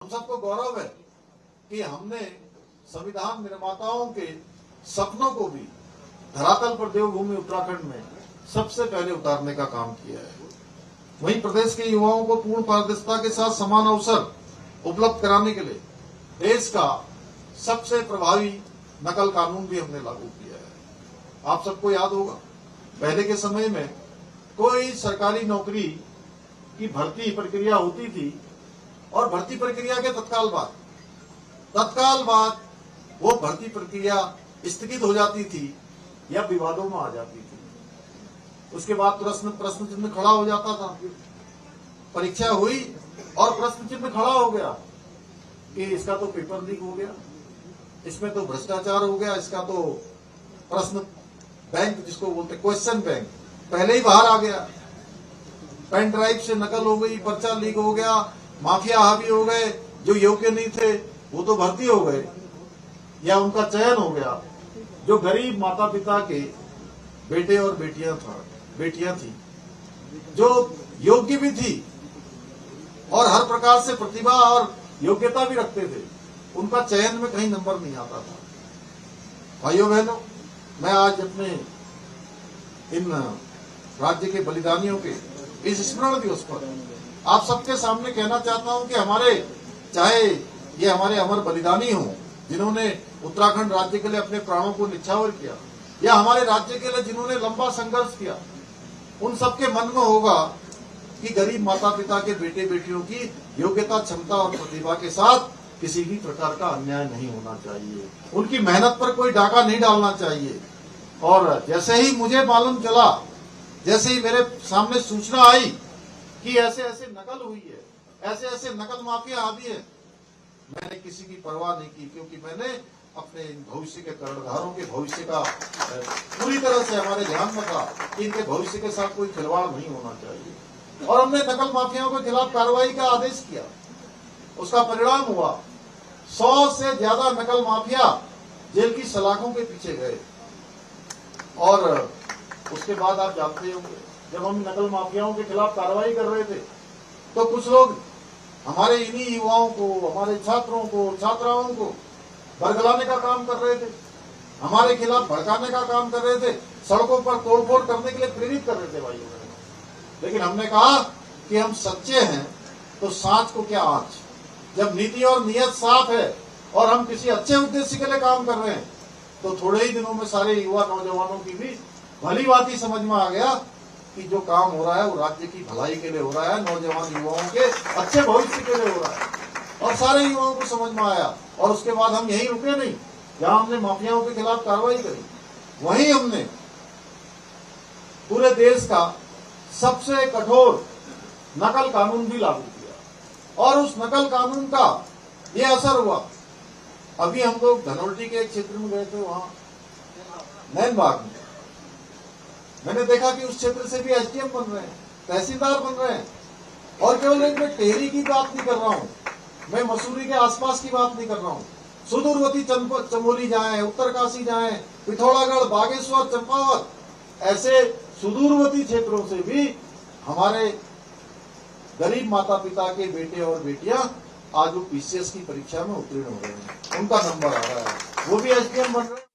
हम सबको गौरव है कि हमने संविधान निर्माताओं के सपनों को भी धरातल पर देवभूमि उत्तराखंड में सबसे पहले उतारने का काम किया है। वहीं प्रदेश के युवाओं को पूर्ण पारदर्शिता के साथ समान अवसर उपलब्ध कराने के लिए देश का सबसे प्रभावी नकल कानून भी हमने लागू किया है। आप सबको याद होगा, पहले के समय में कोई सरकारी नौकरी की भर्ती प्रक्रिया होती थी और भर्ती प्रक्रिया के तत्काल बाद वो भर्ती प्रक्रिया स्थगित हो जाती थी या विवादों में आ जाती थी। उसके बाद प्रश्न चिन्ह खड़ा हो जाता था। परीक्षा हुई और प्रश्न चिन्ह खड़ा हो गया कि इसका तो पेपर लीक हो गया, इसमें तो भ्रष्टाचार हो गया, इसका तो प्रश्न बैंक जिसको बोलते क्वेश्चन बैंक पहले ही बाहर आ गया, पेन ड्राइव से नकल हो गई, पर्चा लीक हो गया, माफिया हावी हो गए, जो योग्य नहीं थे वो तो भर्ती हो गए या उनका चयन हो गया। जो गरीब माता पिता के बेटे और बेटियां थी, जो योग्य भी थी और हर प्रकार से प्रतिभा और योग्यता भी रखते थे, उनका चयन में कहीं नंबर नहीं आता था। भाइयों बहनों, मैं आज अपने इन राज्य के बलिदानियों के इस स्मरण दिवस पर आप सबके सामने कहना चाहता हूं कि चाहे ये हमारे अमर बलिदानी हों जिन्होंने उत्तराखंड राज्य के लिए अपने प्राणों को निछावर किया, या हमारे राज्य के लिए जिन्होंने लंबा संघर्ष किया, उन सबके मन में होगा कि गरीब माता पिता के बेटे बेटियों की योग्यता, क्षमता और प्रतिभा के साथ किसी भी प्रकार का अन्याय नहीं होना चाहिए, उनकी मेहनत पर कोई डाका नहीं डालना चाहिए। और जैसे ही मुझे मालूम चला, जैसे ही मेरे सामने सूचना आई कि ऐसे ऐसे नकल हुई है, ऐसे ऐसे नकल माफिया हावी है, मैंने किसी की परवाह नहीं की, क्योंकि मैंने अपने भविष्य के कर्णधारों के भविष्य का पूरी तरह से हमारे ध्यान में था कि इनके भविष्य के साथ कोई खिलवाड़ नहीं होना चाहिए। और हमने नकल माफियाओं के खिलाफ कार्रवाई का आदेश किया। उसका परिणाम हुआ 100 से ज्यादा नकल माफिया जेल की सलाखों के पीछे गए। और उसके बाद आप जानते होंगे, जब हम नकल माफियाओं के खिलाफ कार्रवाई कर रहे थे तो कुछ लोग हमारे इन्हीं युवाओं को, हमारे छात्रों को, छात्राओं को बरगलाने का काम कर रहे थे, हमारे खिलाफ भड़काने का काम कर रहे थे, सड़कों पर तोड़फोड़ करने के लिए प्रेरित कर रहे थे भाइयों। लेकिन हमने कहा कि हम सच्चे हैं तो सांच को क्या आंच। जब नीति और नियत साफ है और हम किसी अच्छे उद्देश्य के लिए काम कर रहे हैं तो थोड़े ही दिनों में सारे युवा नौजवानों की भी भली बात ही समझ में आ गया कि जो काम हो रहा है वो राज्य की भलाई के लिए हो रहा है, नौजवान युवाओं के अच्छे भविष्य के लिए हो रहा है। और सारे युवाओं को समझ में आया। और उसके बाद हम यहीं रुके नहीं, जहां हमने माफियाओं के खिलाफ कार्रवाई करी वहीं हमने पूरे देश का सबसे कठोर नकल कानून भी लागू किया। और उस नकल कानून का ये असर हुआ। अभी हम लोग धनोल्टी के एक क्षेत्र में गए थे, वहां नैनबाग में मैंने देखा कि उस क्षेत्र से भी एसडीएम बन रहे हैं, तहसीलदार बन रहे हैं। और केवल एक मैं टेहरी की बात नहीं कर रहा हूं, मैं मसूरी के आसपास की बात नहीं कर रहा हूं, सुदूरवर्ती चमोली जाएं, उत्तरकाशी जाएं, पिथौरागढ़, बागेश्वर, चंपावत, ऐसे सुदूरवर्ती क्षेत्रों से भी हमारे गरीब माता पिता के बेटे और बेटियां आज वो पीसीएस की परीक्षा में उत्तीर्ण हो रहे हैं, उनका नंबर आ रहा है, वो भी एसडीएम बन रहे हैं।